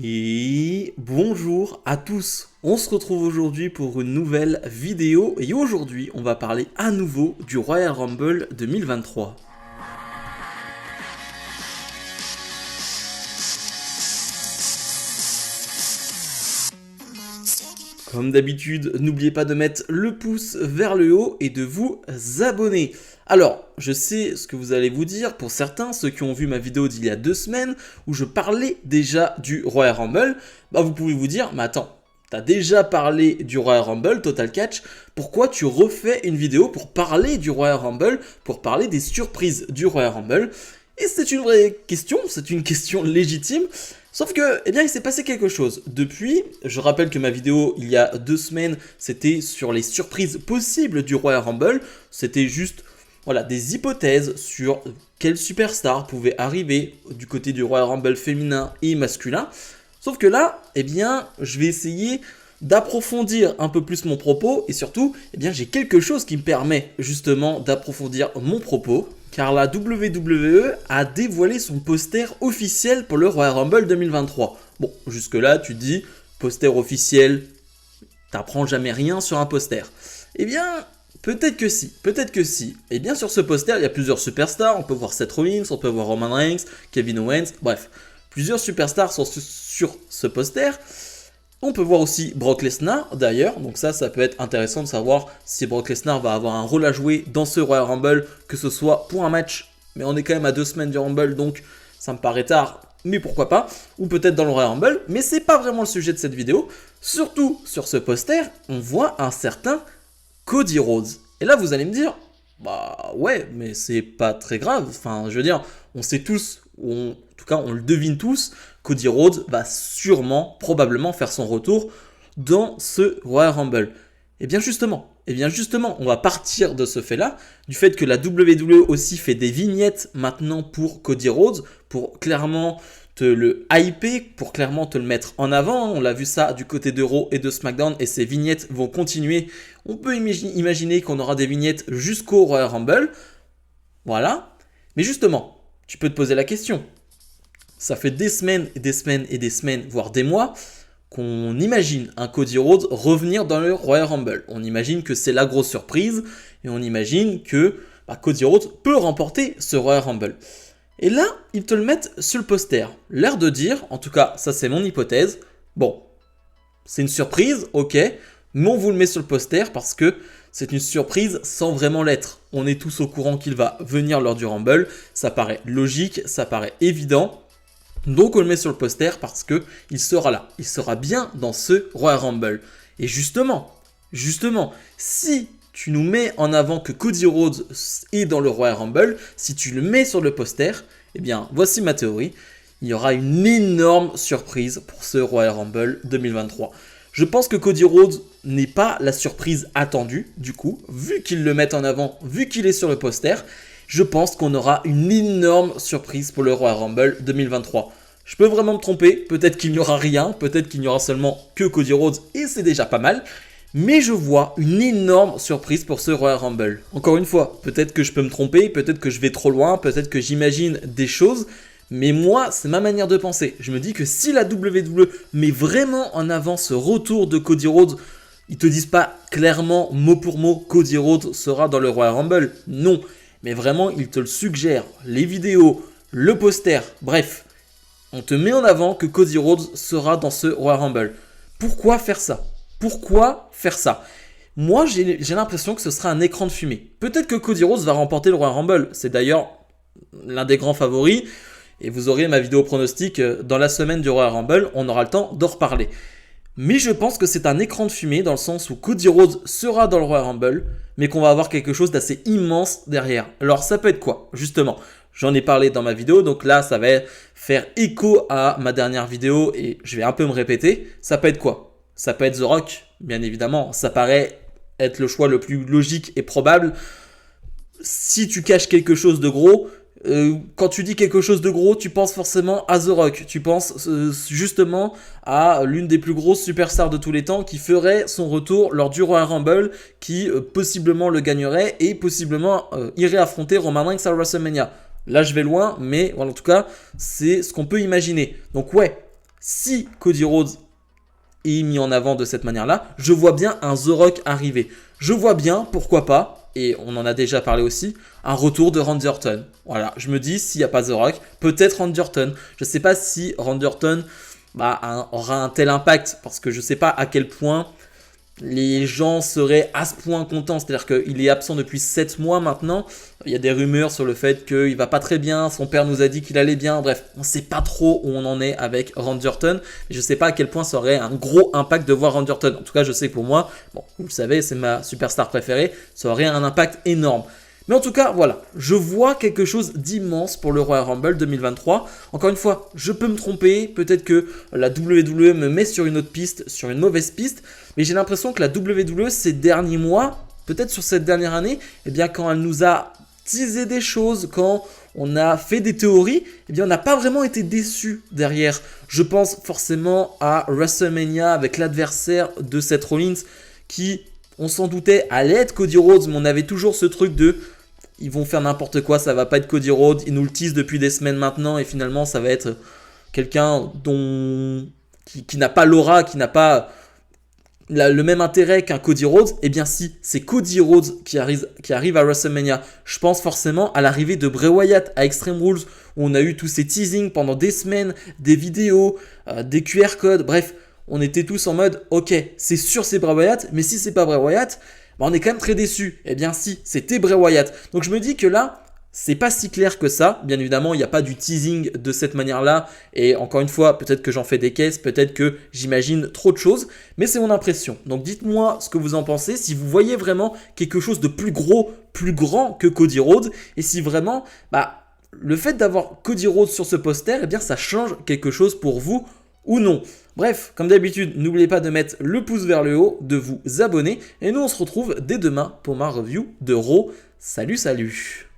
Et bonjour à tous, on se retrouve aujourd'hui pour une nouvelle vidéo et aujourd'hui on va parler à nouveau du Royal Rumble 2023. Comme d'habitude, n'oubliez pas de mettre le pouce vers le haut et de vous abonner. Alors, je sais ce que vous allez vous dire, pour certains, ceux qui ont vu ma vidéo d'il y a 2 semaines, où je parlais déjà du Royal Rumble, vous pouvez vous dire, mais attends, t'as déjà parlé du Royal Rumble, Total Catch, pourquoi tu refais une vidéo pour parler du Royal Rumble, pour parler des surprises du Royal Rumble? Et c'est une vraie question, c'est une question légitime. Sauf que, il s'est passé quelque chose. Depuis, je rappelle que ma vidéo, il y a 2 semaines, c'était sur les surprises possibles du Royal Rumble. C'était juste, des hypothèses sur quelle superstar pouvait arriver du côté du Royal Rumble féminin et masculin. Sauf que là, je vais essayer d'approfondir un peu plus mon propos et surtout, j'ai quelque chose qui me permet justement d'approfondir mon propos. Car la WWE a dévoilé son poster officiel pour le Royal Rumble 2023. Bon, jusque là, tu te dis, poster officiel, t'apprends jamais rien sur un poster. Peut-être que si, peut-être que si. Sur ce poster, il y a plusieurs superstars. On peut voir Seth Rollins, on peut voir Roman Reigns, Kevin Owens, bref. Plusieurs superstars sont sur ce poster. On peut voir aussi Brock Lesnar d'ailleurs, donc ça peut être intéressant de savoir si Brock Lesnar va avoir un rôle à jouer dans ce Royal Rumble, que ce soit pour un match, mais on est quand même à 2 semaines du Rumble, donc ça me paraît tard, mais pourquoi pas, ou peut-être dans le Royal Rumble, mais c'est pas vraiment le sujet de cette vidéo. Surtout sur ce poster, on voit un certain Cody Rhodes. Et là vous allez me dire, ouais, mais c'est pas très grave, on sait tous, en tout cas on le devine tous, Cody Rhodes va sûrement, probablement faire son retour dans ce Royal Rumble. Justement, on va partir de ce fait-là, du fait que la WWE aussi fait des vignettes maintenant pour Cody Rhodes, pour clairement te le hyper, pour clairement te le mettre en avant. On l'a vu ça du côté de Raw et de SmackDown et ces vignettes vont continuer. On peut imaginer qu'on aura des vignettes jusqu'au Royal Rumble. Voilà. Mais justement, tu peux te poser la question. Ça fait des semaines et des semaines et des semaines, voire des mois, qu'on imagine un Cody Rhodes revenir dans le Royal Rumble. On imagine que c'est la grosse surprise et on imagine que Cody Rhodes peut remporter ce Royal Rumble. Et là, ils te le mettent sur le poster. L'air de dire, en tout cas, ça c'est mon hypothèse, bon, c'est une surprise, ok, mais on vous le met sur le poster parce que c'est une surprise sans vraiment l'être. On est tous au courant qu'il va venir lors du Rumble, ça paraît logique, ça paraît évident. Donc on le met sur le poster parce que il sera là, il sera bien dans ce Royal Rumble. Et justement, si tu nous mets en avant que Cody Rhodes est dans le Royal Rumble, si tu le mets sur le poster, voici ma théorie, il y aura une énorme surprise pour ce Royal Rumble 2023. Je pense que Cody Rhodes n'est pas la surprise attendue, du coup, vu qu'ils le mettent en avant, vu qu'il est sur le poster. Je pense qu'on aura une énorme surprise pour le Royal Rumble 2023. Je peux vraiment me tromper, peut-être qu'il n'y aura rien, peut-être qu'il n'y aura seulement que Cody Rhodes et c'est déjà pas mal. Mais je vois une énorme surprise pour ce Royal Rumble. Encore une fois, peut-être que je peux me tromper, peut-être que je vais trop loin, peut-être que j'imagine des choses. Mais moi, c'est ma manière de penser. Je me dis que si la WWE met vraiment en avant ce retour de Cody Rhodes, ils te disent pas clairement, mot pour mot, Cody Rhodes sera dans le Royal Rumble. Non. Mais vraiment, il te le suggère, les vidéos, le poster, bref. On te met en avant que Cody Rhodes sera dans ce Royal Rumble. Pourquoi faire ça? Moi, j'ai l'impression que ce sera un écran de fumée. Peut-être que Cody Rhodes va remporter le Royal Rumble. C'est d'ailleurs l'un des grands favoris. Et vous aurez ma vidéo pronostic dans la semaine du Royal Rumble. On aura le temps d'en reparler. Mais je pense que c'est un écran de fumée dans le sens où Cody Rhodes sera dans le Royal Rumble, mais qu'on va avoir quelque chose d'assez immense derrière. Alors ça peut être quoi? Justement, j'en ai parlé dans ma vidéo, donc là ça va faire écho à ma dernière vidéo et je vais un peu me répéter. Ça peut être quoi? Ça peut être The Rock, bien évidemment. Ça paraît être le choix le plus logique et probable. Si tu caches quelque chose de gros, quand tu dis quelque chose de gros, tu penses forcément à The Rock. Tu penses justement à l'une des plus grosses superstars de tous les temps qui ferait son retour lors du Royal Rumble, qui possiblement le gagnerait et possiblement irait affronter Roman Reigns à WrestleMania. Là, je vais loin, mais voilà, en tout cas, c'est ce qu'on peut imaginer. Donc ouais, si Cody Rhodes est mis en avant de cette manière-là, je vois bien un The Rock arriver. Je vois bien, pourquoi pas, et on en a déjà parlé aussi, un retour de Randy Orton. Voilà, je me dis, s'il n'y a pas The Rock, peut-être Randy Orton. Je ne sais pas si Randy Orton aura un tel impact, parce que je ne sais pas à quel point les gens seraient à ce point contents. C'est-à-dire qu'il est absent depuis 7 mois maintenant. Il y a des rumeurs sur le fait qu'il va pas très bien. Son père nous a dit qu'il allait bien. Bref, on ne sait pas trop où on en est avec Randy Orton. Je ne sais pas à quel point ça aurait un gros impact de voir Randy Orton. En tout cas, je sais que pour moi, bon, vous le savez, c'est ma superstar préférée. Ça aurait un impact énorme. Mais en tout cas, voilà, je vois quelque chose d'immense pour le Royal Rumble 2023. Encore une fois, je peux me tromper, peut-être que la WWE me met sur une autre piste, sur une mauvaise piste, mais j'ai l'impression que la WWE ces derniers mois, peut-être sur cette dernière année, eh bien quand elle nous a teasé des choses, quand on a fait des théories, eh bien on n'a pas vraiment été déçus derrière. Je pense forcément à WrestleMania avec l'adversaire de Seth Rollins qui, on s'en doutait, allait être Cody Rhodes, mais on avait toujours ce truc de ils vont faire n'importe quoi, ça va pas être Cody Rhodes, ils nous le teasent depuis des semaines maintenant et finalement ça va être quelqu'un qui n'a pas l'aura, qui n'a pas le même intérêt qu'un Cody Rhodes. Eh bien si, c'est Cody Rhodes qui arrive à WrestleMania. Je pense forcément à l'arrivée de Bray Wyatt à Extreme Rules où on a eu tous ces teasings pendant des semaines, des vidéos, des QR codes, bref. On était tous en mode, ok, c'est sûr c'est Bray Wyatt, mais si c'est pas Bray Wyatt, on est quand même très déçus. Eh bien si, c'était Bray Wyatt. Donc je me dis que là, c'est pas si clair que ça. Bien évidemment, il n'y a pas du teasing de cette manière-là. Et encore une fois, peut-être que j'en fais des caisses, peut-être que j'imagine trop de choses, mais c'est mon impression. Donc dites-moi ce que vous en pensez, si vous voyez vraiment quelque chose de plus gros, plus grand que Cody Rhodes, et si vraiment, le fait d'avoir Cody Rhodes sur ce poster, eh bien ça change quelque chose pour vous ou non. Bref, comme d'habitude, n'oubliez pas de mettre le pouce vers le haut, de vous abonner, et nous on se retrouve dès demain pour ma review de Raw. Salut, salut!